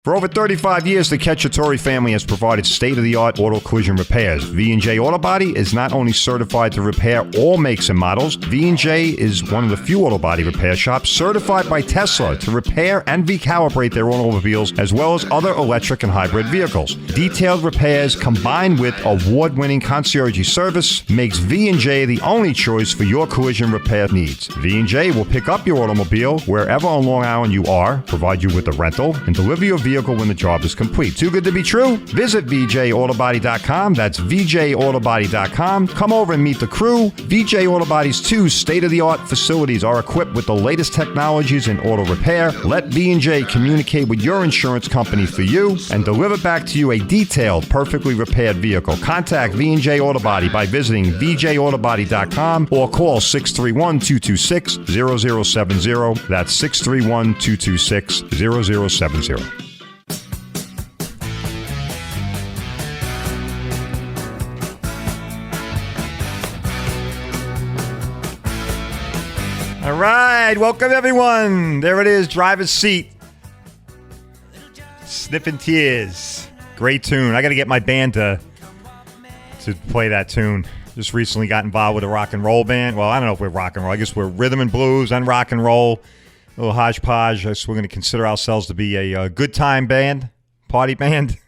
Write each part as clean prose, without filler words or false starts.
For over 35 years, the Cacciatore family has provided state-of-the-art auto collision repairs. V&J Auto Body is not only certified to repair all makes and models, V&J is one of the few auto body repair shops certified by Tesla to repair and recalibrate their own automobiles, as well as other electric and hybrid vehicles. Detailed repairs combined with award-winning concierge service makes V&J the only choice for your collision repair needs. V&J will pick up your automobile wherever on Long Island you are, provide you with a rental, and deliver your vehicle when the job is complete. Too good to be true? Visit VJAutobody.com. That's VJAutobody.com. Come over and meet the crew. VJ Auto Body's 2 state-of-the-art facilities are equipped with the latest technologies in auto repair. Let V&J communicate with your insurance company for you and deliver back to you a detailed, perfectly repaired vehicle. Contact V&J Auto Body by visiting VJAutobody.com or call 631-226-0070. That's 631-226-0070. All right, welcome everyone. There it is, driver's seat. Sniffing Tears. Great tune. I got to get my band to play that tune. Just recently got involved with a rock and roll band. Well, I don't know if we're rock and roll. I guess we're rhythm and blues and rock and roll. A little hodgepodge. I guess we're going to consider ourselves to be a good time band, party band.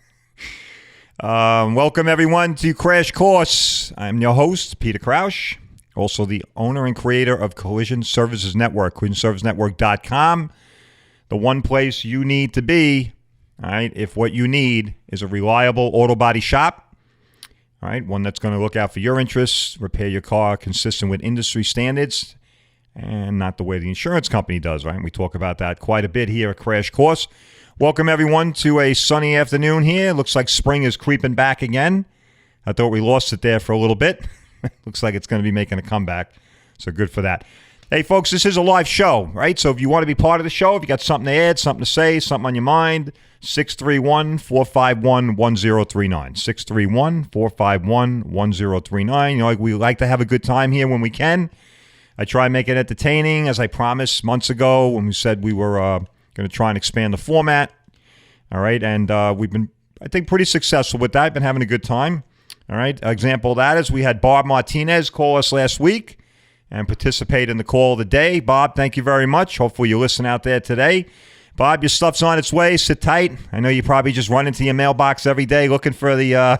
Welcome everyone to Crash Course. I'm your host, Peter Crouch. Also the owner and creator of Collision Services Network, collisionservicenetwork.com. The one place you need to be, all right, if what you need is a reliable auto body shop, all right, one that's going to look out for your interests, repair your car consistent with industry standards, and not the way the insurance company does, right? We talk about that quite a bit here at Crash Course. Welcome everyone to a sunny afternoon here. Looks like spring is creeping back again. I thought we lost it there for a little bit. Looks like it's going to be making a comeback, so good for that. Hey, folks, this is a live show, right? So if you want to be part of the show, if you got something to add, something to say, something on your mind, 631-451-1039. 631-451-1039. You know, we like to have a good time here when we can. I try and make it entertaining, as I promised months ago when we said we were going to try and expand the format. All right, and we've been, I think, pretty successful with that. Been having a good time. All right, example of that is we had Bob Martinez call us last week and participate in the call of the day. Bob, thank you very much. Hopefully you listen out there today. Bob, your stuff's on its way. Sit tight. I know you probably just run into your mailbox every day looking for the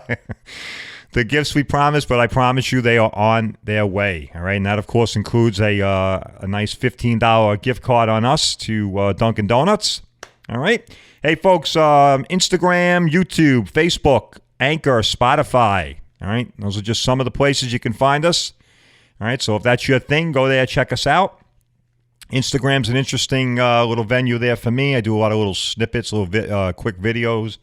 the gifts we promised, but I promise you they are on their way. All right, and that, of course, includes a nice $15 gift card on us to Dunkin' Donuts. All right. Hey, folks, Instagram, YouTube, Facebook, Anchor, Spotify. All right, those are just some of the places you can find us. All right, so if that's your thing, go there, check us out. Instagram's an interesting little venue there for me. I do a lot of little snippets, little quick videos.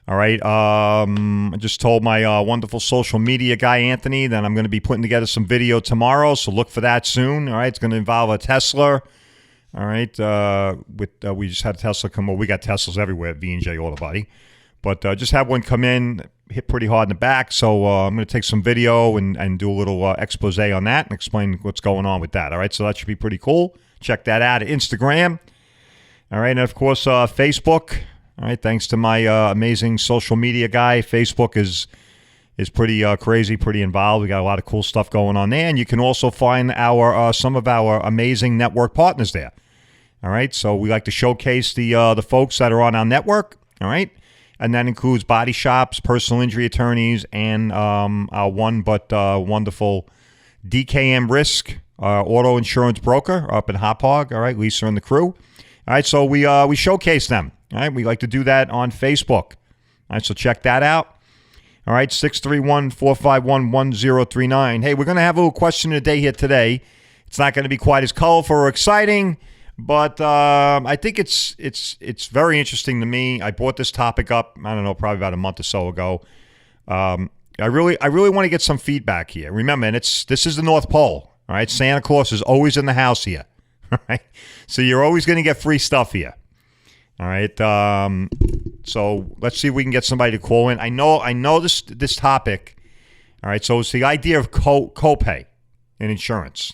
All right, I just told my wonderful social media guy, Anthony, that I'm going to be putting together some video tomorrow, so look for that soon. All right, it's going to involve a Tesla. All right, we just had a Tesla come over. We got Teslas everywhere at V&J Auto Body. But just have one come in, hit pretty hard in the back. So I'm going to take some video and do a little expose on that and explain what's going on with that. All right, so that should be pretty cool. Check that out at Instagram. All right, and of course, Facebook. All right, thanks to my amazing social media guy. Facebook is pretty crazy, pretty involved. We got a lot of cool stuff going on there. And you can also find our some of our amazing network partners there. All right, so we like to showcase the folks that are on our network. All right. And that includes body shops, personal injury attorneys, and our one but wonderful DKM Risk auto insurance broker up in Hop Hog. All right, Lisa and the crew. All right, so we showcase them. All right, we like to do that on Facebook. All right, so check that out. All right, 631-451-1039. Hey, we're going to have a little question of the day here today. It's not going to be quite as colorful or exciting, but I think it's very interesting to me. I brought this topic up, I don't know, probably about a month or so ago. I really want to get some feedback here. Remember, and this is the North Pole. All right, Santa Claus is always in the house here. All right, so you're always going to get free stuff here. All right, so let's see if we can get somebody to call in. I know this topic. All right, so it's the idea of copay in insurance.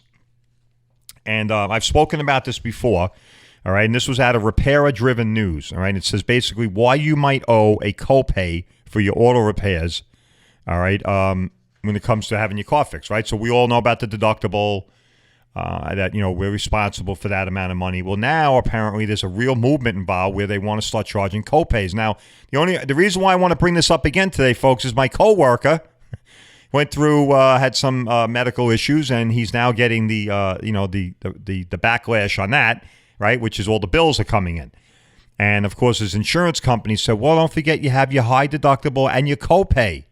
And I've spoken about this before. All All right, and this was out of Repairer Driven News. All right, it says basically why you might owe a copay for your auto repairs. All right, when it comes to having your car fixed, right? So we all know about the deductible, that, we're responsible for that amount of money. Well, now apparently there's a real movement involved where they want to start charging copays. Now, the reason why I want to bring this up again today, folks, is my coworker went through, had some medical issues, and he's now getting the backlash on that, right? Which is all the bills are coming in. And of course, his insurance company said, well, don't forget you have your high deductible and your copay.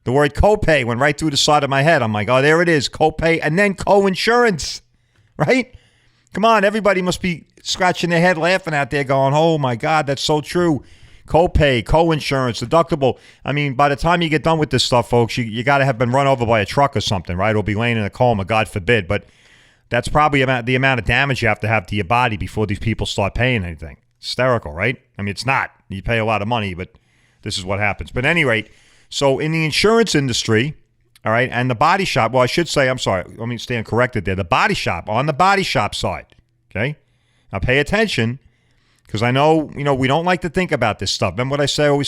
The word copay went right through the side of my head. I'm like, oh, there it is, copay, and then co-insurance, right? Come on, everybody must be scratching their head laughing out there going, oh my God, that's so true. Copay, co-insurance, deductible. I mean, by the time you get done with this stuff, folks, you got to have been run over by a truck or something, right? Or be laying in a coma, God forbid. But that's probably the amount of damage you have to your body before these people start paying anything. Hysterical, right? I mean, it's not. You pay a lot of money, but this is what happens. But at any rate, so in the insurance industry, all right, and the body shop, well, I should say, I'm sorry, let me stand corrected there. The body shop, on the body shop side, okay? Now pay attention, because I know, we don't like to think about this stuff. Remember what I say? We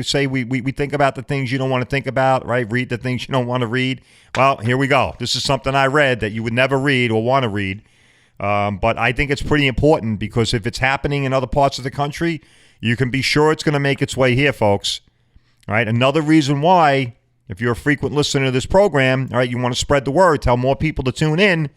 say we think about the things you don't want to think about, right? Read the things you don't want to read. Well, here we go. This is something I read that you would never read or want to read. But I think it's pretty important, because if it's happening in other parts of the country, you can be sure it's going to make its way here, folks. All right. Another reason why, if you're a frequent listener to this program, all right, you want to spread the word, tell more people to tune in.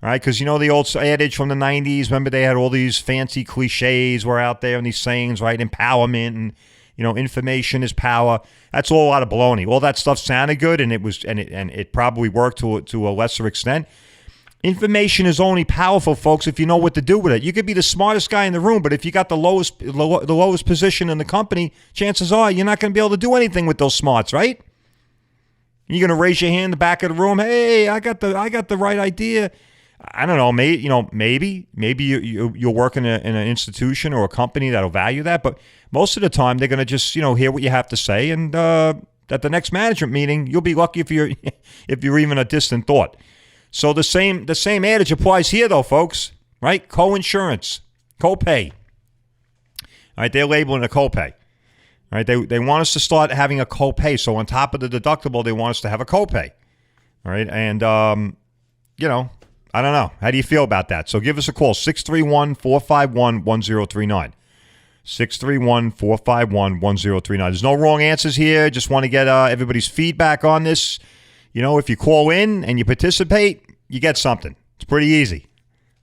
All right, because the old adage from the 90s, remember they had all these fancy cliches were out there and these sayings, right? Empowerment and, information is power. That's all a lot of baloney. All that stuff sounded good, and it probably worked to a lesser extent. Information is only powerful, folks, if you know what to do with it. You could be the smartest guy in the room, but if you got the lowest position in the company, chances are you're not going to be able to do anything with those smarts, right? You're going to raise your hand in the back of the room. Hey, I got the right idea. I don't know. Maybe you'll work in an institution or a company that'll value that, but most of the time they're going to just hear what you have to say, and at the next management meeting, you'll be lucky if you're even a distant thought. So the same adage applies here, though, folks, right? Co-insurance, copay. All right, they're labeling a copay. All right, they want us to start having a copay. So on top of the deductible, they want us to have a copay. All right, and, I don't know. How do you feel about that? So give us a call, 631-451-1039. 631-451-1039. There's no wrong answers here. Just want to get everybody's feedback on this. If you call in and you participate, you get something. It's pretty easy.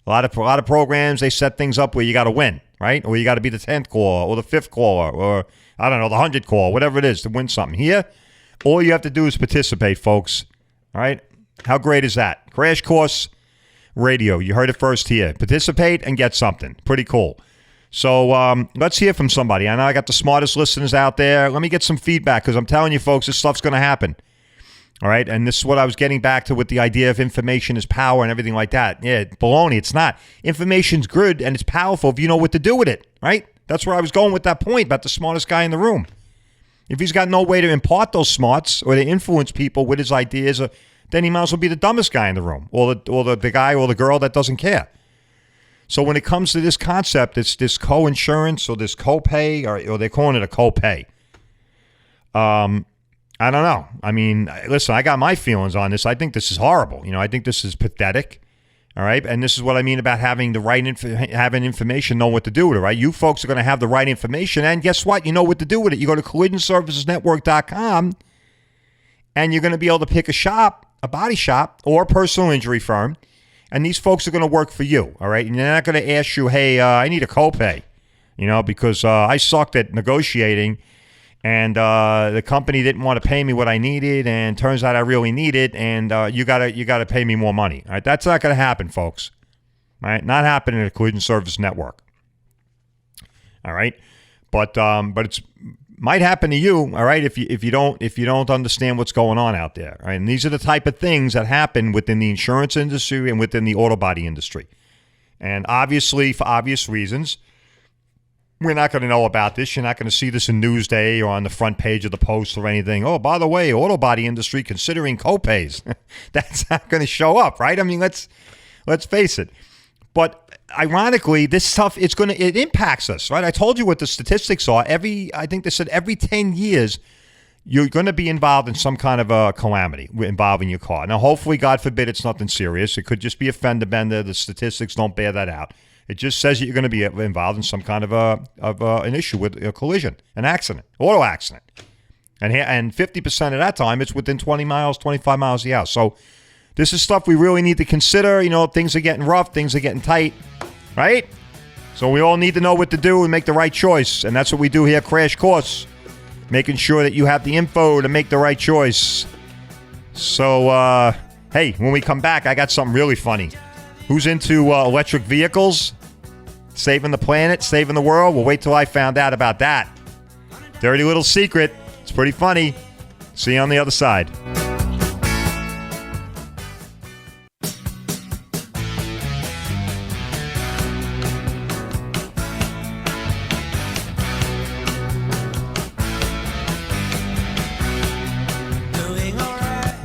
A lot of programs, they set things up where you got to win, right? Or you got to be the 10th caller or the 5th caller or, I don't know, the 100th caller, whatever it is, to win something. Here, all you have to do is participate, folks. All right? How great is that? Crash Course Radio. You heard it first here. Participate and get something. Pretty cool. So let's hear from somebody. I know I got the smartest listeners out there. Let me get some feedback, because I'm telling you, folks, this stuff's going to happen. All right, and this is what I was getting back to with the idea of information is power and everything like that. Yeah, baloney, it's not. Information's good and it's powerful if you know what to do with it, right? That's where I was going with that point about the smartest guy in the room. If he's got no way to impart those smarts or to influence people with his ideas, then he might as well be the dumbest guy in the room, or the guy or the girl that doesn't care. So when it comes to this concept, it's this co-insurance or this copay, or they're calling it a copay. I don't know. I mean, listen, I got my feelings on this. I think this is horrible. I think this is pathetic. All right. And this is what I mean about having the right having information, know what to do with it, right? You folks are going to have the right information. And guess what? You know what to do with it. You go to collisionservicesnetwork.com and you're going to be able to pick a body shop or a personal injury firm. And these folks are going to work for you. All right. And they're not going to ask you, hey, I need a copay, because I sucked at negotiating. And the company didn't want to pay me what I needed, and turns out I really need it, and you gotta pay me more money. All right, that's not going to happen, folks. All right, not happening at Collision Service Network. All right, but it's might happen to you. All right, if you don't understand what's going on out there. All right, and these are the type of things that happen within the insurance industry and within the auto body industry, and obviously for obvious reasons. We're not going to know about this. You're not going to see this in Newsday or on the front page of the Post or anything. Oh, by the way, auto body industry considering copays. That's not going to show up, right? I mean, let's face it. But ironically, this stuff, it impacts us, right? I told you what the statistics are. I think they said every 10 years, you're going to be involved in some kind of a calamity involving your car. Now, hopefully, God forbid, it's nothing serious. It could just be a fender bender. The statistics don't bear that out. It just says that you're going to be involved in some kind of an issue with a collision, an accident, auto accident. And 50% of that time, it's within 20 miles, 25 miles a hour. So this is stuff we really need to consider. Things are getting rough. Things are getting tight, right? So we all need to know what to do and make the right choice. And that's what we do here, Crash Course. Making sure that you have the info to make the right choice. So, hey, when we come back, I got something really funny. Who's into electric vehicles? Saving the planet, saving the world? Well, wait till I found out about that. Dirty little secret. It's pretty funny. See you on the other side.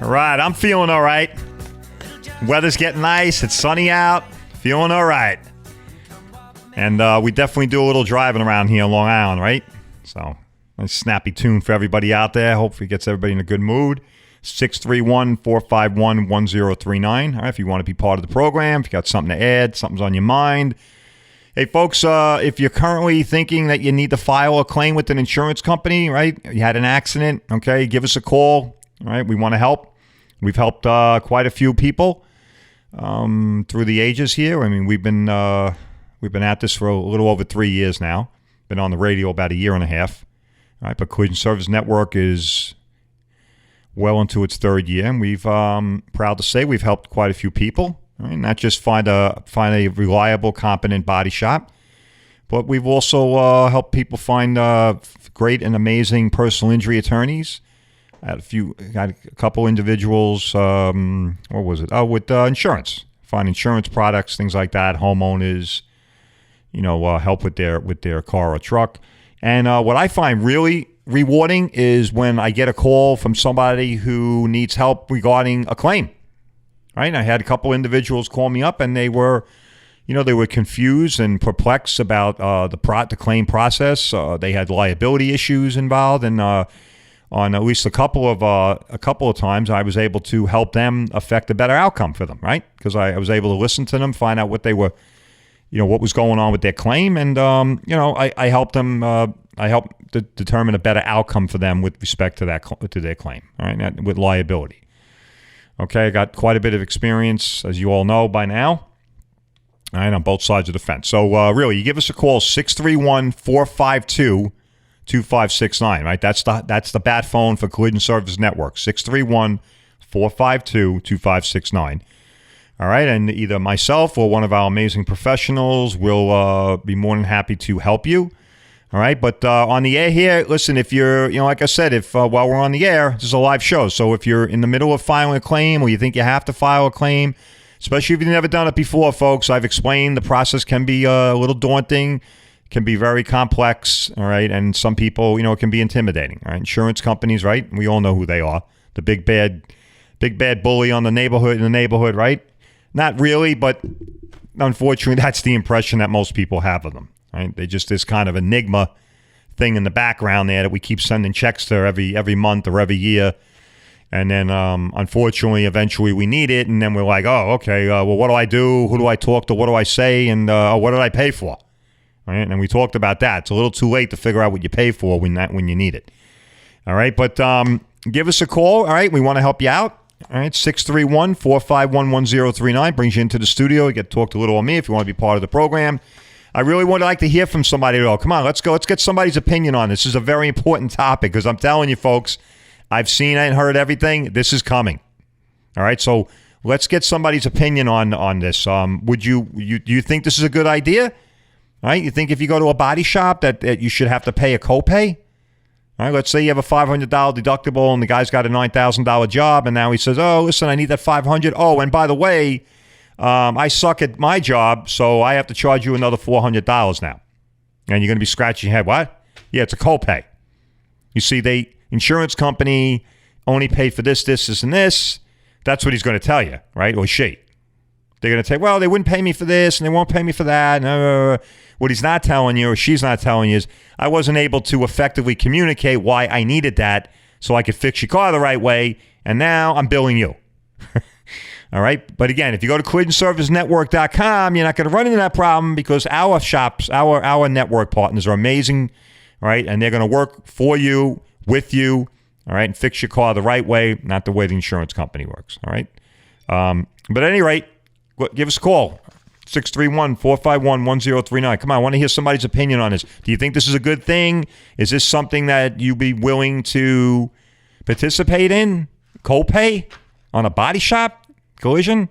All right, I'm feeling all right. Weather's getting nice. It's sunny out. Feeling all right. And we definitely do a little driving around here on Long Island, right? So, a snappy tune for everybody out there. Hopefully it gets everybody in a good mood. 631-451-1039. All right, if you want to be part of the program, if you got something to add, something's on your mind. Hey, folks, if you're currently thinking that you need to file a claim with an insurance company, right? You had an accident, okay? Give us a call, all right? We want to help. We've helped quite a few people through the ages here. I mean, we've been at this for a little over 3 years now. Been on the radio about a year and a half. All right, but Collision Service Network is well into its third year, and we've proud to say we've helped quite a few people. All right, not just find a reliable, competent body shop, but we've also helped people find great and amazing personal injury attorneys. Got a couple individuals. What was it? Oh, with insurance, find insurance products, things like that. Homeowners, help with their car or truck. And what I find really rewarding is when I get a call from somebody who needs help regarding a claim. Right? And I had a couple individuals call me up, and they were confused and perplexed about the claim process. They had liability issues involved, and on at least a couple of times, I was able to help them affect a better outcome for them, right? Because I was able to listen to them, find out what they were, what was going on with their claim, and I helped them. I helped determine a better outcome for them with respect to their claim, all right, with liability. Okay, I got quite a bit of experience, as you all know by now, all right, on both sides of the fence. So really, you give us a call, 631-452-2569, right? That's the bat phone for Collision Service Network, 631-452-2569. All right, and either myself or one of our amazing professionals will be more than happy to help you. All right, but on the air here, listen, if you're, like I said, if while we're on the air, this is a live show. So if you're in the middle of filing a claim or you think you have to file a claim, especially if you've never done it before, folks, I've explained the process can be a little daunting, can be very complex, all right, and some people, it can be intimidating, all right? Insurance companies, right? We all know who they are. The big bad bully in the neighborhood, right? Not really, but unfortunately, that's the impression that most people have of them. Right? They just this kind of enigma thing in the background there that we keep sending checks to every month or every year, and then unfortunately, eventually we need it, and then we're like, oh, okay, well, what do I do? Who do I talk to? What do I say? And what did I pay for? Right? And we talked about that. It's a little too late to figure out what you pay for when you need it. All right, but give us a call. All right, we want to help you out. All right, 631-451-1039 brings you into the studio. You get to talk to little old me if you want to be part of the program. I really would like to hear from somebody. Come on, let's go. Let's get somebody's opinion on this. This is a very important topic because I'm telling you, folks, I've seen and heard everything. This is coming. All right, so let's get somebody's opinion on this. Do you think this is a good idea? All right, you think if you go to a body shop that you should have to pay a copay? All right, let's say you have a $500 deductible and the guy's got a $9,000 job, and now he says, "Oh, listen, I need that $500. Oh, and by the way, I suck at my job, so I have to charge you another $400 now." And you're going to be scratching your head. What? Yeah, it's a copay. You see, insurance company only paid for this, and this. That's what he's going to tell you, right? Or she. they're going to say, well, they wouldn't pay me for this and they won't pay me for that. What he's not telling you, or she's not telling you, is I wasn't able to effectively communicate why I needed that so I could fix your car the right way, and now I'm billing you. All right? But again, if you go to collisionservicenetwork.com, you're not going to run into that problem because our shops, our network partners are amazing, all right? And they're going to work for you, with you, all right, and fix your car the right way, not the way the insurance company works, all right? But at any rate, give us a call, 631-451-1039. Come on, I want to hear somebody's opinion on this. Do you think this is a good thing? Is this something that you'd be willing to participate in? Co-pay on a body shop? Collision?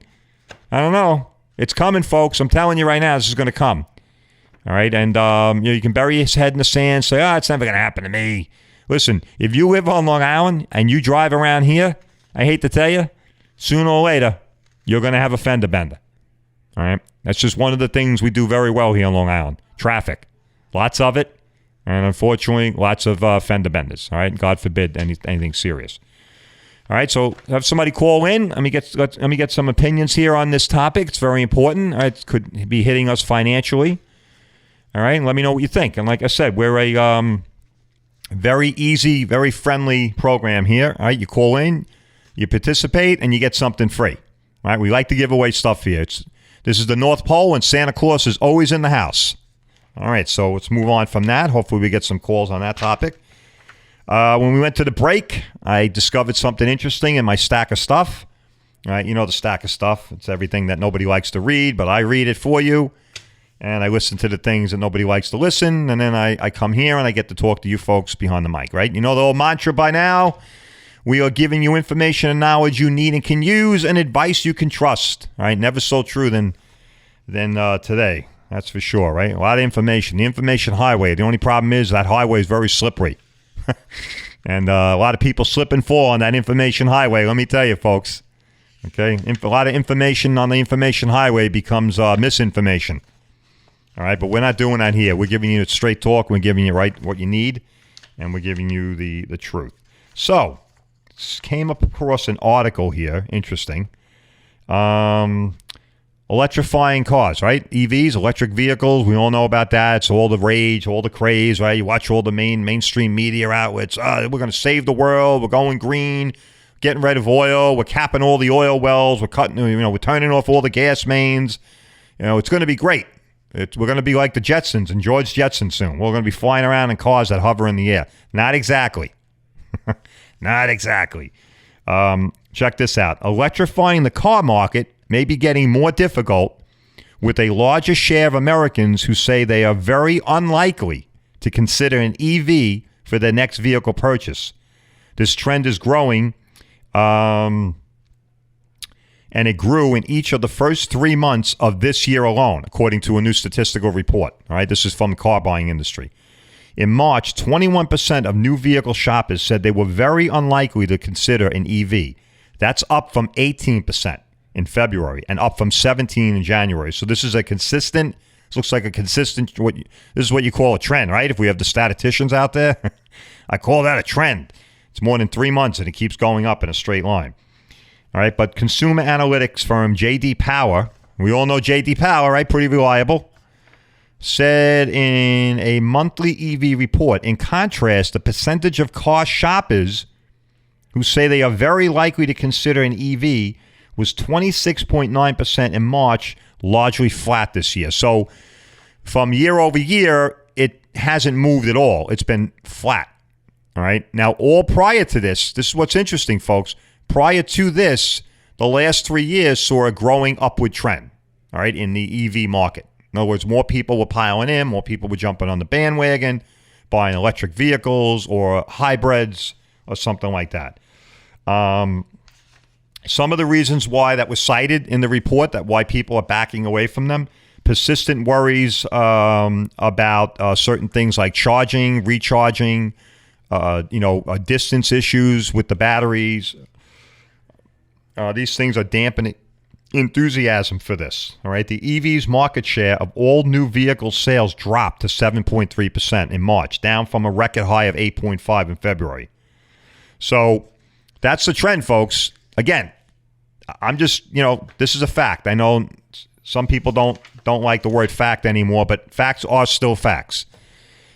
I don't know. It's coming, folks. I'm telling you right now, this is going to come. All right? And you can bury his head in the sand, say, it's never going to happen to me. Listen, if you live on Long Island and you drive around here, I hate to tell you, sooner or later, you're going to have a fender bender. All right? That's just one of the things we do very well here on Long Island. Traffic. Lots of it. And unfortunately, lots of fender benders. All right? God forbid anything serious. All right, so have somebody call in. Let me get some opinions here on this topic. It's very important. All right, it could be hitting us financially. All right, and let me know what you think. And like I said, we're a very easy, very friendly program here. All right, you call in, you participate, and you get something free. All right, we like to give away stuff here. This is the North Pole, and Santa Claus is always in the house. All right, so let's move on from that. Hopefully we get some calls on that topic. When we went to the break, I discovered something interesting in my stack of stuff. All right, you know the stack of stuff. It's everything that nobody likes to read, but I read it for you. And I listen to the things that nobody likes to listen. And then I come here and I get to talk to you folks behind the mic, right? You know the old mantra by now. We are giving you information and knowledge you need and can use and advice you can trust. All right, never so true than today. That's for sure, right? A lot of information. The information highway. The only problem is that highway is very slippery. And a lot of people slip and fall on that information highway, let me tell you, folks. Okay? A lot of information on the information highway becomes misinformation. All right? But we're not doing that here. We're giving you straight talk. We're giving you what you need. And we're giving you the truth. So, came up across an article here. Interesting. Electrifying cars, right? EVs, electric vehicles. We all know about that. It's all the rage, all the craze, right? You watch all the mainstream media outlets. We're going to save the world. We're going green. Getting rid of oil. We're capping all the oil wells. We're cutting. We're turning off all the gas mains. It's going to be great. We're going to be like the Jetsons and George Jetson soon. We're going to be flying around in cars that hover in the air. Not exactly. Not exactly. Check this out. Electrifying the car market may be getting more difficult with a larger share of Americans who say they are very unlikely to consider an EV for their next vehicle purchase. This trend is growing, and it grew in each of the first 3 months of this year alone, according to a new statistical report. All right, this is from the car buying industry. In March, 21% of new vehicle shoppers said they were very unlikely to consider an EV. That's up from 18% in February and up from 17% in January. So this is this looks like a consistent, this is what you call a trend, right? If we have the statisticians out there, I call that a trend. It's more than 3 months and it keeps going up in a straight line. All right, but consumer analytics firm J.D. Power, we all know J.D. Power, right? Pretty reliable. Said in a monthly EV report, in contrast, the percentage of car shoppers who say they are very likely to consider an EV was 26.9% in March, largely flat this year. So from year over year, it hasn't moved at all. It's been flat. All right. Now, all prior to this is what's interesting, folks. Prior to this, the last 3 years saw a growing upward trend, all right, in the EV market. In other words, more people were piling in, more people were jumping on the bandwagon, buying electric vehicles or hybrids or something like that. Some of the reasons why that was cited in the report, that why people are backing away from them, persistent worries about certain things like charging, recharging, distance issues with the batteries. These things are dampening enthusiasm for this. All right, the EV's market share of all new vehicle sales dropped to 7.3% in March, down from a record high of 8.5% in February. So that's the trend, folks. Again, I'm just, this is a fact. I know some people don't like the word fact anymore, but facts are still facts.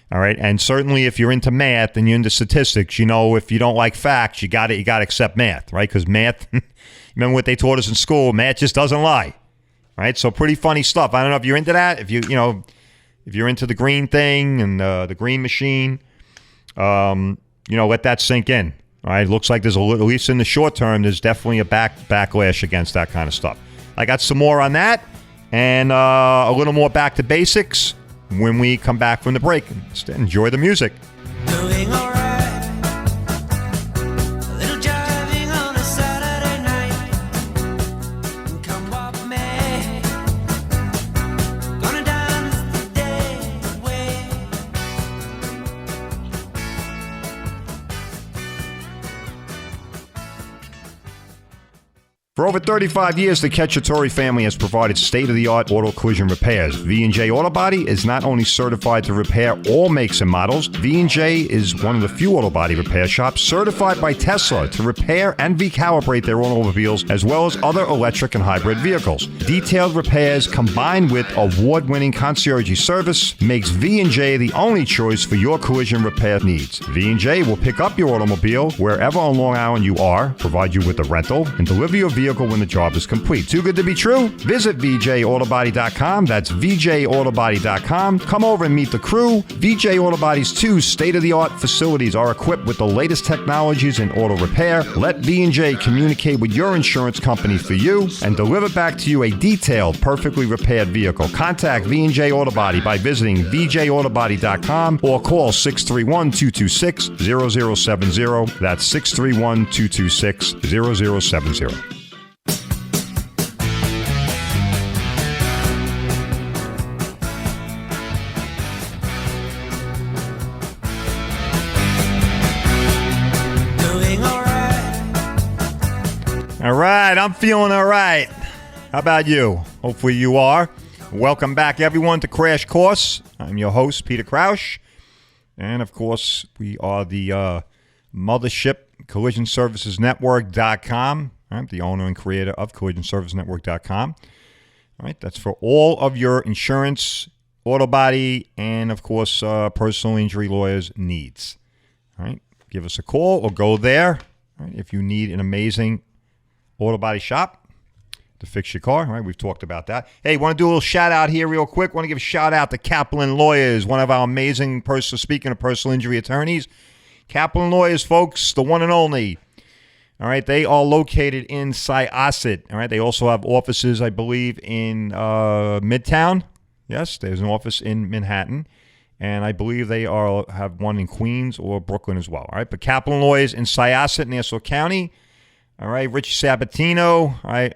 All right, and certainly if you're into math and you're into statistics, if you don't like facts, you got to accept math, right? Because math, remember what they taught us in school? Math just doesn't lie, right? So pretty funny stuff. I don't know if you're into that. If if you're into the green thing and the green machine, let that sink in. All right, looks like there's at least in the short term, there's definitely a backlash against that kind of stuff. I got some more on that and a little more back to basics when we come back from the break. Enjoy the music. Doing all right. A little driving on a Saturday night. Come walk me. Gonna dance the day away. For over 35 years, the Cacciatore family has provided state-of-the-art auto collision repairs. V&J Auto Body is not only certified to repair all makes and models, V&J is one of the few auto body repair shops certified by Tesla to repair and recalibrate their automobiles, as well as other electric and hybrid vehicles. Detailed repairs combined with award-winning concierge service makes V&J the only choice for your collision repair needs. V&J will pick up your automobile wherever on Long Island you are, provide you with a rental, and deliver your vehicle when the job is complete. Too good to be true? Visit VJAutobody.com. That's VJAutobody.com. Come over and meet the crew. VJ Auto Body's 2 state-of-the-art facilities are equipped with the latest technologies in auto repair. Let V&J communicate with your insurance company for you and deliver back to you a detailed, perfectly repaired vehicle. Contact V&J Auto Body by visiting VJAutobody.com or call 631-226-0070. That's 631-226-0070. All right, I'm feeling all right. How about you? Hopefully you are. Welcome back, everyone, to Crash Course. I'm your host, Peter Crouch. And, of course, we are the mothership, CollisionServicesNetwork.com. I'm the owner and creator of CollisionServicesNetwork.com. All right, that's for all of your insurance, auto body, and, of course, personal injury lawyers' needs. All right, give us a call or go there. All right, if you need an amazing auto body shop to fix your car. All right, we've talked about that. Hey, want to do a little shout out here real quick. Want to give a shout out to Kaplan Lawyers, one of our amazing speaking of personal injury attorneys. Kaplan Lawyers, folks, the one and only. All right, they are located in Syosset. All right, they also have offices, I believe, in Midtown. Yes, there's an office in Manhattan. And I believe they have one in Queens or Brooklyn as well. All right, but Kaplan Lawyers in Syosset, Nassau County. All right, Rich Sabatino, I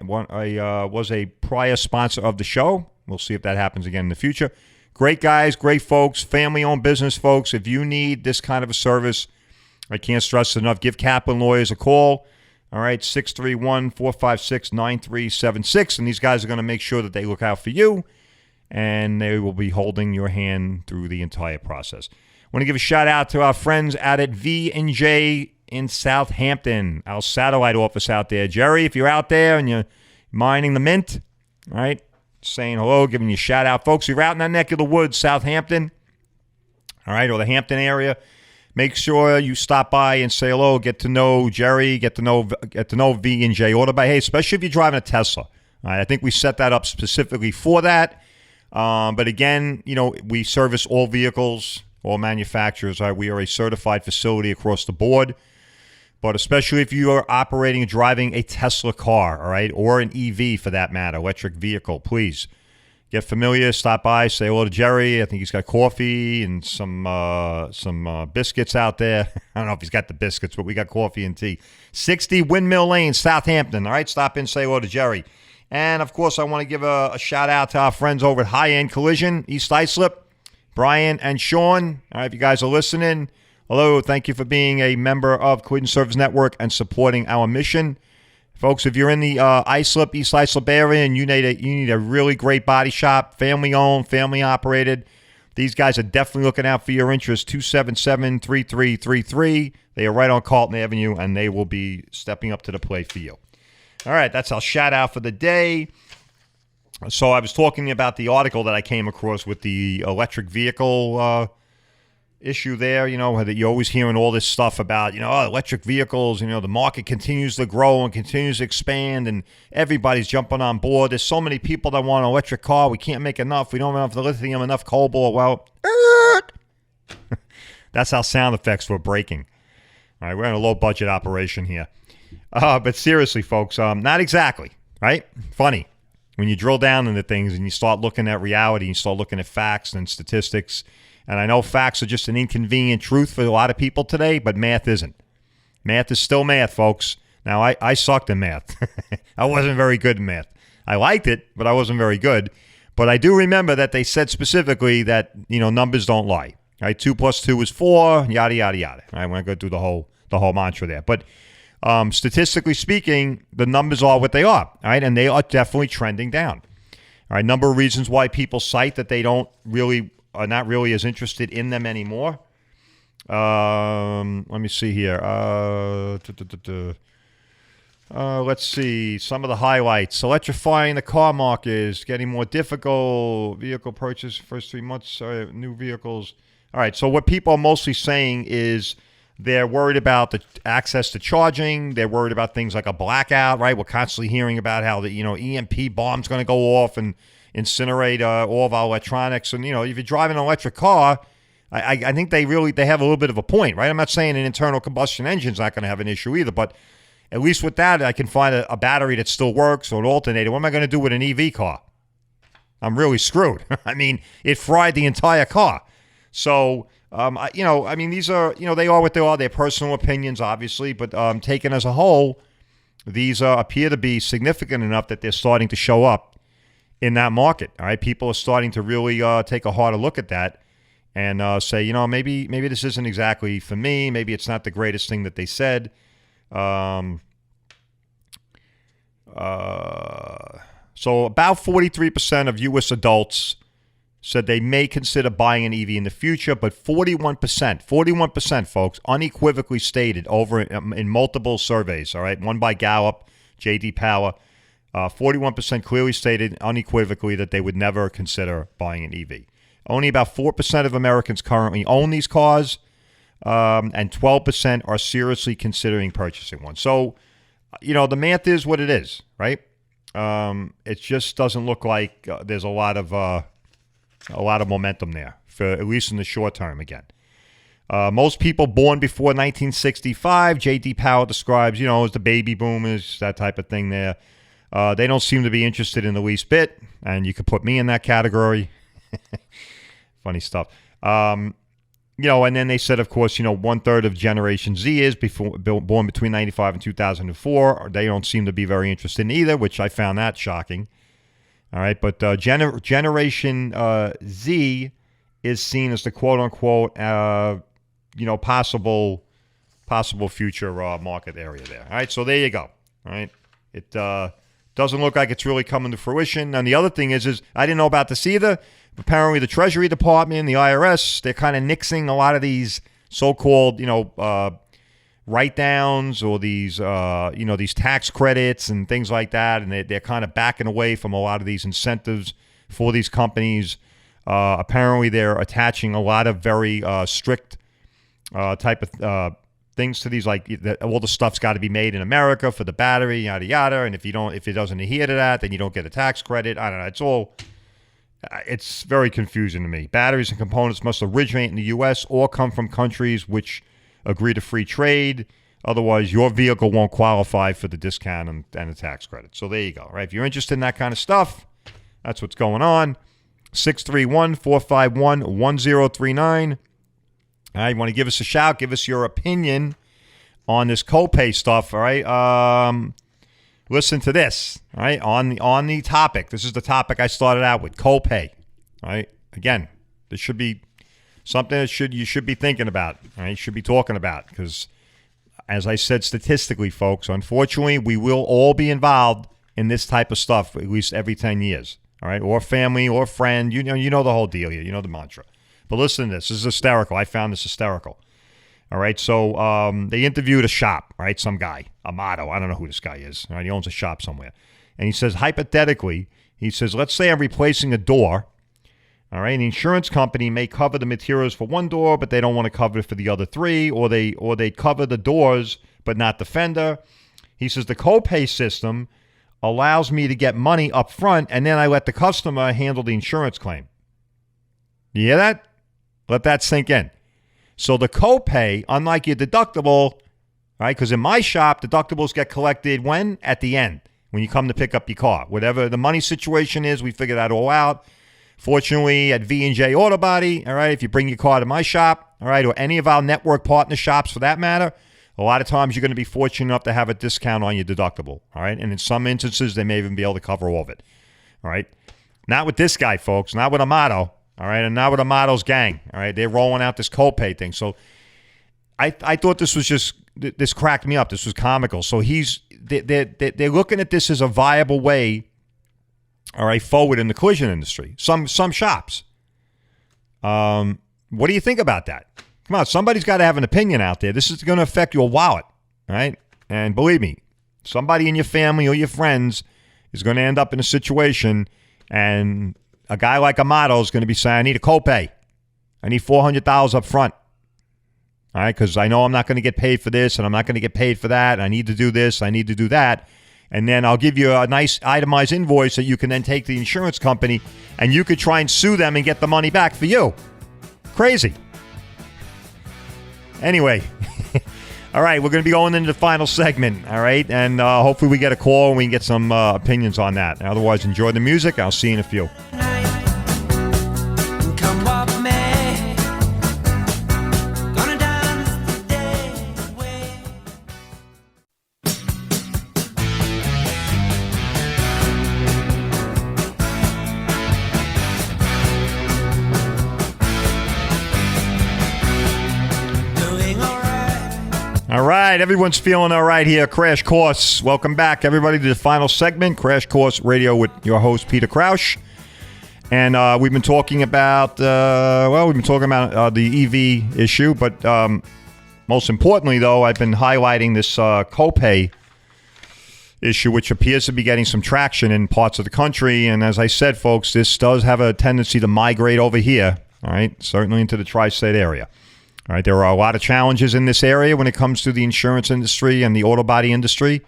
was a prior sponsor of the show. We'll see if that happens again in the future. Great guys, great folks, family-owned business folks. If you need this kind of a service, I can't stress it enough, give Kaplan Lawyers a call. All right, 631-456-9376. And these guys are going to make sure that they look out for you, and they will be holding your hand through the entire process. I want to give a shout-out to our friends out at V&J in Southampton, our satellite office out there. Jerry, if you're out there and you're mining the mint, all right, saying hello, giving you a shout out. Folks, if you're out in that neck of the woods, Southampton, all right, or the Hampton area, make sure you stop by and say hello, get to know Jerry, get to know V&J Auto Body. Hey, especially if you're driving a Tesla. All right, I think we set that up specifically for that. But again, we service all vehicles, all manufacturers. All right, we are a certified facility across the board. But especially if you are operating and driving a Tesla car, all right, or an EV for that matter, electric vehicle, please get familiar, stop by, say hello to Jerry. I think he's got coffee and some biscuits out there. I don't know if he's got the biscuits, but we got coffee and tea. 60 Windmill Lane, Southampton. All right, stop in, say hello to Jerry. And, of course, I want to give a shout-out to our friends over at High End Collision, East Islip, Brian and Sean. All right, if you guys are listening, hello, thank you for being a member of Collision Service Network and supporting our mission. Folks, if you're in the Islip, East Islip area and you need a really great body shop, family-owned, family-operated, these guys are definitely looking out for your interest. 277-3333. They are right on Carlton Avenue, and they will be stepping up to the plate for you. All right, that's our shout out for the day. So I was talking about the article that I came across with the electric vehicle issue there, that you're always hearing all this stuff about, electric vehicles, the market continues to grow and continues to expand and everybody's jumping on board. There's so many people that want an electric car. We can't make enough. We don't have enough lithium, enough cobalt. Well, that's how sound effects were breaking. All right, we're in a low budget operation here. But seriously, folks, not exactly, right? Funny. When you drill down into things and you start looking at reality, you start looking at facts and statistics. And I know facts are just an inconvenient truth for a lot of people today, but math isn't. Math is still math, folks. Now, I sucked in math. I wasn't very good in math. I liked it, but I wasn't very good. But I do remember that they said specifically that, numbers don't lie. Right? 2 plus 2 is 4, yada, yada, yada. I won't go through the whole mantra there. But statistically speaking, the numbers are what they are. All right? And they are definitely trending down. All right, number of reasons why people cite that they are not really as interested in them anymore. Let me see here. Let's see. Some of the highlights. Electrifying the car market is getting more difficult. Vehicle purchase first 3 months. New vehicles. All right. So what people are mostly saying is they're worried about the access to charging. They're worried about things like a blackout, right? We're constantly hearing about how the EMP bomb's going to go off and incinerate all of our electronics. And, if you're driving an electric car, I think they have a little bit of a point, right? I'm not saying an internal combustion engine's not going to have an issue either, but at least with that, I can find a battery that still works or an alternator. What am I going to do with an EV car? I'm really screwed. I mean, it fried the entire car. So, these are, they are what they are. They're personal opinions, obviously, but taken as a whole, these appear to be significant enough that they're starting to show up in that market. All right, people are starting to really take a harder look at that and say, maybe this isn't exactly for me. Maybe it's not the greatest thing that they said. So about 43% of U.S. adults said they may consider buying an EV in the future, but 41%, folks, unequivocally stated over in multiple surveys, all right, one by Gallup, J.D. Power, 41% clearly stated unequivocally that they would never consider buying an EV. Only about 4% of Americans currently own these cars, and 12% are seriously considering purchasing one. So, the math is what it is, right? It just doesn't look like there's a lot of momentum there, for at least in the short term again. Most people born before 1965, J.D. Power describes, as the baby boomers, that type of thing there. They don't seem to be interested in the least bit, and you could put me in that category. Funny stuff. And then they said, of course, 1/3 of Generation Z is born between 1995 and 2004. They don't seem to be very interested in either, which I found that shocking. All right, but Generation Z is seen as the quote-unquote, possible future market area there. All right, so there you go. All right, it doesn't look like it's really coming to fruition. And the other thing is I didn't know about this either. Apparently, the Treasury Department, the IRS, they're kind of nixing a lot of these so-called, write-downs or these tax credits and things like that, and they're kind of backing away from a lot of these incentives for these companies. Apparently, they're attaching a lot of very strict type of things to these, like all the stuff's got to be made in America for the battery, yada yada. And if it doesn't adhere to that, then you don't get a tax credit. I don't know. It's very confusing to me. Batteries and components must originate in the U.S. or come from countries which agree to free trade. Otherwise, your vehicle won't qualify for the discount and the tax credit. So there you go. Right? If you're interested in that kind of stuff, that's what's going on. 631-451-1039. All right, you want to give us a shout? Give us your opinion on this copay stuff. All right. Listen to this. All right, on the topic. This is the topic I started out with, copay. All right. Again, this should be something that you should be thinking about. All right, you should be talking about, because, as I said, statistically, folks, unfortunately, we will all be involved in this type of stuff at least every 10 years. All right, or family or friend. You know the whole deal here. You know the mantra. But listen to this. This is hysterical. I found this hysterical. All right, so they interviewed a shop, right? Some guy, Amato. I don't know who this guy is. All right, he owns a shop somewhere. And he says, hypothetically, he says, let's say I'm replacing a door. All right, and the insurance company may cover the materials for one door, but they don't want to cover it for the other three, or they cover the doors but not the fender. He says the copay system allows me to get money up front, and then I let the customer handle the insurance claim. You hear that? Let that sink in. So the copay, unlike your deductible, right? Because in my shop, deductibles get collected when? At the end, when you come to pick up your car. Whatever the money situation is, we figure that all out. Fortunately, at V&J Auto Body, all right, if you bring your car to my shop, all right, or any of our network partner shops for that matter, a lot of times you're going to be fortunate enough to have a discount on your deductible, all right? And in some instances, they may even be able to cover all of it, all right? Not with this guy, folks, not with Amato, all right, and not with Amato's gang, all right? They're rolling out this copay thing. So I thought this was just, this cracked me up. This was comical. So they're looking at this as a viable way, all right, forward in the collision industry. Some shops. What do you think about that? Come on, somebody's got to have an opinion out there. This is going to affect your wallet, all right? And believe me, somebody in your family or your friends is going to end up in a situation, and a guy like Amato is going to be saying, I need a copay. I need $400 up front. All right, because I know I'm not going to get paid for this, and I'm not going to get paid for that, and I need to do this, I need to do that. And then I'll give you a nice itemized invoice that you can then take to the insurance company, and you could try and sue them and get the money back for you. Crazy. Anyway, all right, we're going to be going into the final segment, all right? And hopefully we get a call and we can get some opinions on that. Otherwise, enjoy the music. I'll see you in a few. Come walk me. Gonna dance the day away. Doing alright. All right, everyone's feeling all right here. Crash Course. Welcome back, everybody, to the final segment, Crash Course Radio with your host, Peter Crouch. And we've been talking about, the EV issue, but most importantly, though, I've been highlighting this copay issue, which appears to be getting some traction in parts of the country. And as I said, folks, this does have a tendency to migrate over here, all right, certainly into the tri-state area. All right, there are a lot of challenges in this area when it comes to the insurance industry and the auto body industry.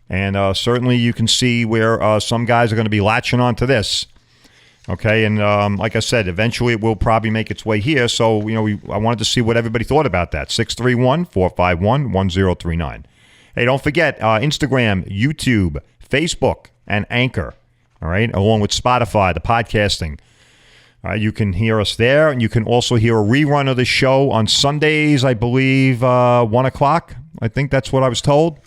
And certainly you can see where some guys are going to be latching onto this. Okay, and like I said, eventually it will probably make its way here. So, I wanted to see what everybody thought about that. 631-451-1039. Hey, don't forget, Instagram, YouTube, Facebook, and Anchor, all right, along with Spotify, the podcasting. You can hear us there, and you can also hear a rerun of the show on Sundays, I believe, 1 o'clock. I think that's what I was told.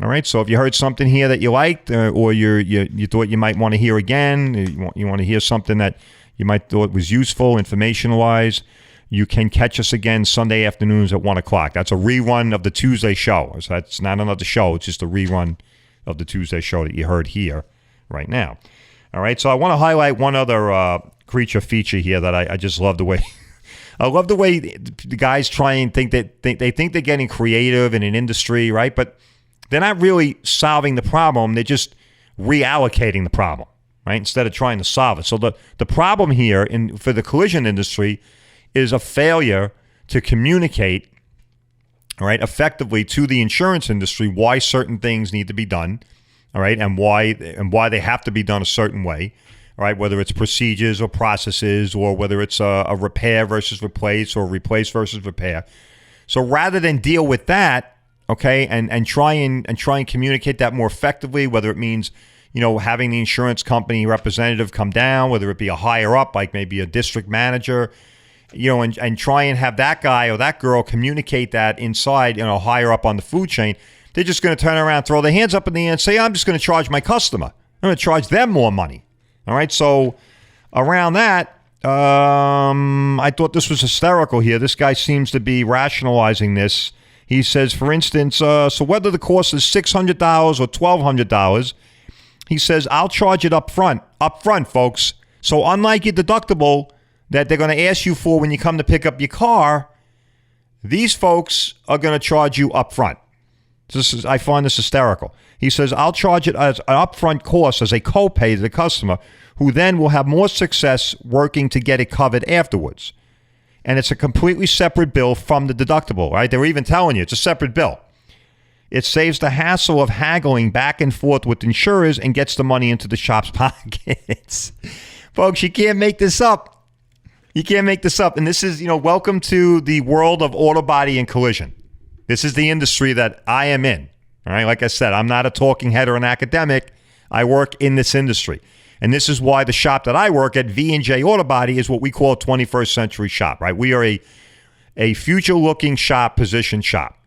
All right, so if you heard something here that you liked, or you thought you might want to hear again, you want to hear something that you might thought was useful, information-wise, you can catch us again Sunday afternoons at 1 o'clock. That's a rerun of the Tuesday show. So that's not another show. It's just a rerun of the Tuesday show that you heard here right now. All right, so I want to highlight one other creature feature here that I just love the way. I love the way the guys try and think that they think they're getting creative in an industry, right? But they're not really solving the problem. They're just reallocating the problem, right? Instead of trying to solve it. So the problem here for the collision industry is a failure to communicate, all right, effectively to the insurance industry why certain things need to be done, all right, and why they have to be done a certain way, all right, whether it's procedures or processes, or whether it's a repair versus replace, or replace versus repair. So rather than deal with that, okay, and try and communicate that more effectively, whether it means, having the insurance company representative come down, whether it be a higher up, like maybe a district manager, and try and have that guy or that girl communicate that inside, higher up on the food chain. They're just going to turn around, throw their hands up in the air and say, I'm just going to charge my customer. I'm going to charge them more money. All right, so around that, I thought this was hysterical here. This guy seems to be rationalizing this. He says, for instance, so whether the cost is $600 or $1,200, he says, I'll charge it up front, folks. So unlike your deductible that they're going to ask you for when you come to pick up your car, These folks are going to charge you up front. I find this hysterical. He says, I'll charge it as an upfront cost as a copay to the customer, who then will have more success working to get it covered afterwards. And it's a completely separate bill from the deductible, right? They're even telling you it's a separate bill. It saves the hassle of haggling back and forth with insurers and gets the money into the shop's pockets. Folks, you can't make this up. You can't make this up. And this is, welcome to the world of auto body and collision. This is the industry that I am in. All right. Like I said, I'm not a talking head or an academic. I work in this industry. And this is why the shop that I work at, V&J Auto Body, is what we call a 21st century shop, right? We are a future-looking shop, position shop,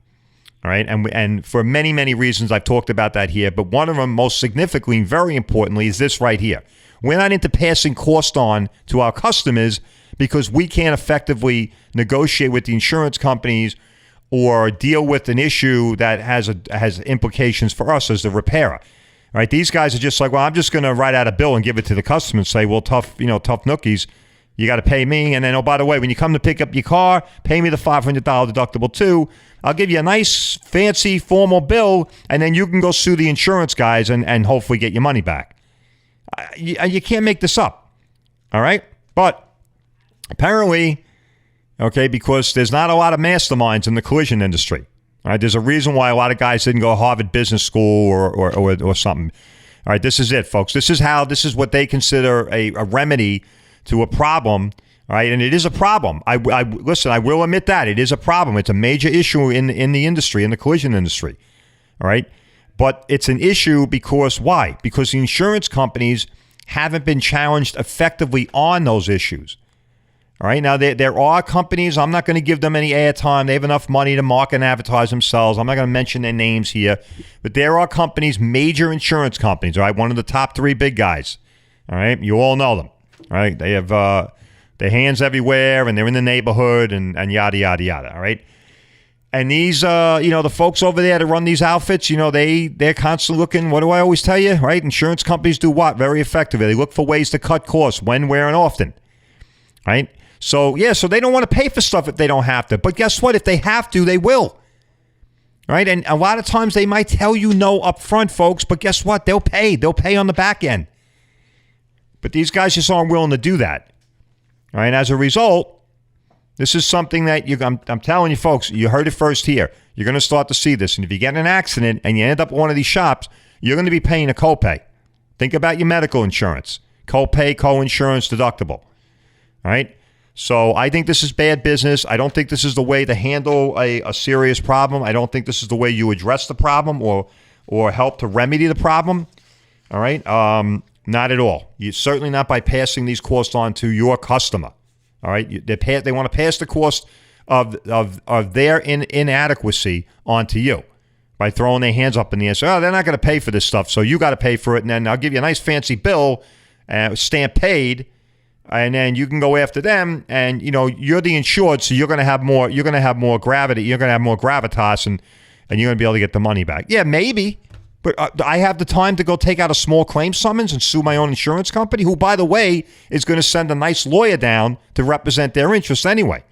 all right? And for many, many reasons, I've talked about that here, but one of them, most significantly and very importantly, is this right here. We're not into passing cost on to our customers because we can't effectively negotiate with the insurance companies or deal with an issue that has implications for us as the repairer. All right, these guys are just like, well, I'm just going to write out a bill and give it to the customer and say, well, tough nookies, you got to pay me. And then, oh, by the way, when you come to pick up your car, pay me the $500 deductible too. I'll give you a nice, fancy, formal bill, and then you can go sue the insurance guys and hopefully get your money back. You can't make this up, all right? But apparently, okay, because there's not a lot of masterminds in the collision industry. All right, there's a reason why a lot of guys didn't go to Harvard Business School or something. All right, this is it, folks. This is what they consider a remedy to a problem. All right, and it is a problem. Listen, I will admit that it is a problem. It's a major issue in the industry, in the collision industry. All right, but it's an issue because why? Because the insurance companies haven't been challenged effectively on those issues. All right, now there are companies, I'm not going to give them any airtime. They have enough money to market and advertise themselves. I'm not going to mention their names here. But there are companies, major insurance companies, all right, one of the top 3 big guys. All right, you all know them. All right, they have their hands everywhere and they're in the neighborhood and yada, yada, yada. All right. And these, the folks over there that run these outfits, they're constantly looking. What do I always tell you, right? Insurance companies do what? Very effectively. They look for ways to cut costs when, where, and often. Right? So they don't want to pay for stuff if they don't have to. But guess what? If they have to, they will. Right? And a lot of times they might tell you no up front, folks. But guess what? They'll pay. They'll pay on the back end. But these guys just aren't willing to do that. All right? As a result, this is something that I'm telling you, folks, you heard it first here. You're going to start to see this. And if you get in an accident and you end up at one of these shops, you're going to be paying a copay. Think about your medical insurance. Copay, co-insurance, deductible. All right? So I think this is bad business. I don't think this is the way to handle a serious problem. I don't think this is the way you address the problem or help to remedy the problem. All right? Not at all. You certainly not by passing these costs on to your customer. All right? They want to pass the cost of their inadequacy onto you by throwing their hands up in the air. So, they're not going to pay for this stuff, so you got to pay for it, and then I'll give you a nice fancy bill, stamp paid. And then you can go after them, and you're the insured, so you're going to have more. You're going to have more gravity. You're going to have more gravitas, and you're going to be able to get the money back. Yeah, maybe, but I have the time to go take out a small claim summons and sue my own insurance company, who, by the way, is going to send a nice lawyer down to represent their interests anyway.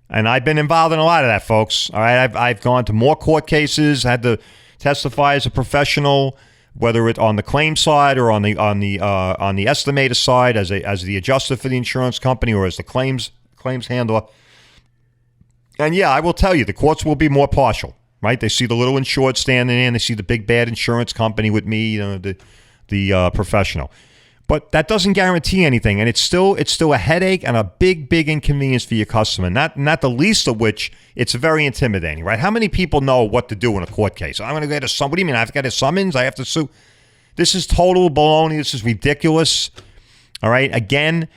And I've been involved in a lot of that, folks. All right, I've gone to more court cases, had to testify as a professional, whether it's on the claim side or on the estimator side as the adjuster for the insurance company or as the claims handler. And yeah, I will tell you, the courts will be more partial, right? They see the little insured standing in, they see the big bad insurance company with me, the professional. But that doesn't guarantee anything, and it's still a headache and a big inconvenience for your customer. Not the least of which, it's very intimidating, right? How many people know what to do in a court case? I'm going to get a summons. What do you mean? I've got a summons? I have to sue? This is total baloney. This is ridiculous. All right. Again,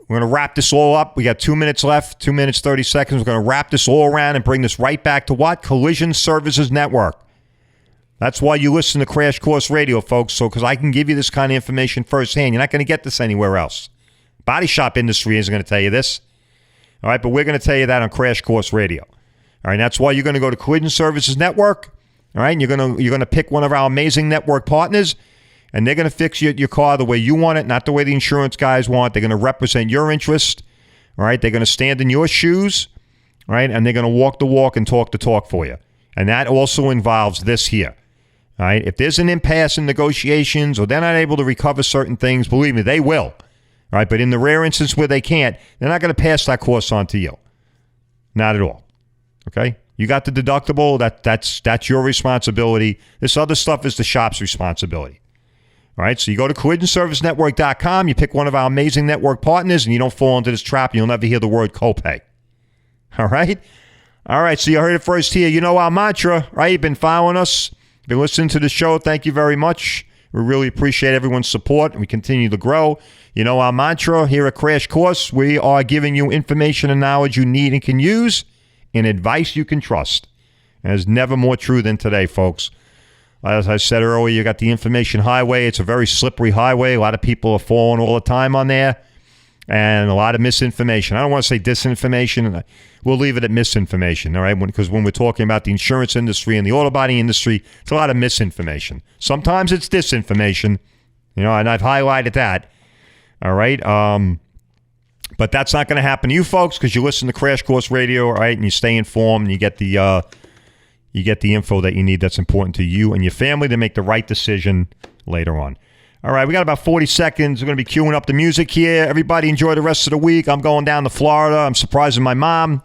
we're going to wrap this all up. We got 2 minutes left. 2 minutes 30 seconds. We're going to wrap this all around and bring this right back to what? Collision Services Network. That's why you listen to Crash Course Radio, folks, because I can give you this kind of information firsthand. You're not going to get this anywhere else. Body shop industry isn't going to tell you this. All right, but we're going to tell you that on Crash Course Radio. All right, that's why you're going to go to Collision Services Network. All right, and you're going to pick one of our amazing network partners, and they're going to fix your car the way you want it, not the way the insurance guys want. They're going to represent your interest. All right, they're going to stand in your shoes. right? And they're going to walk the walk and talk the talk for you. And that also involves this here. All right? If there's an impasse in negotiations or they're not able to recover certain things, believe me, they will. All right? But in the rare instance where they can't, they're not going to pass that cost on to you. Not at all. Okay? You got the deductible. That's your responsibility. This other stuff is the shop's responsibility. All right? So you go to collisionservicenetwork.com, you pick one of our amazing network partners, and you don't fall into this trap, and you'll never hear the word copay. All right? All right, so you heard it first here. You know our mantra, right? You've been following us, been listening to the show. Thank you very much. We really appreciate everyone's support, and we continue to grow. You know our mantra here at Crash Course. We are giving you information and knowledge you need and can use, and advice you can trust. And it's never more true than today, folks. As I said earlier, you got the information highway. It's a very slippery highway. A lot of people are falling all the time on there. And a lot of misinformation. I don't want to say disinformation. We'll leave it at misinformation, all right? Because when we're talking about the insurance industry and the auto body industry, it's a lot of misinformation. Sometimes it's disinformation, and I've highlighted that, all right? But that's not going to happen to you folks because you listen to Crash Course Radio, all right? And you stay informed and you get the info that you need that's important to you and your family to make the right decision later on. All right, we got about 40 seconds. We're going to be queuing up the music here. Everybody enjoy the rest of the week. I'm going down to Florida. I'm surprising my mom.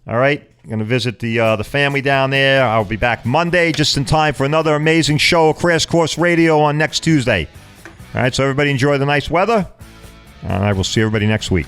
All right, I'm going to visit the family down there. I'll be back Monday just in time for another amazing show, Crash Course Radio, on next Tuesday. All right, so everybody enjoy the nice weather, and I will see everybody next week.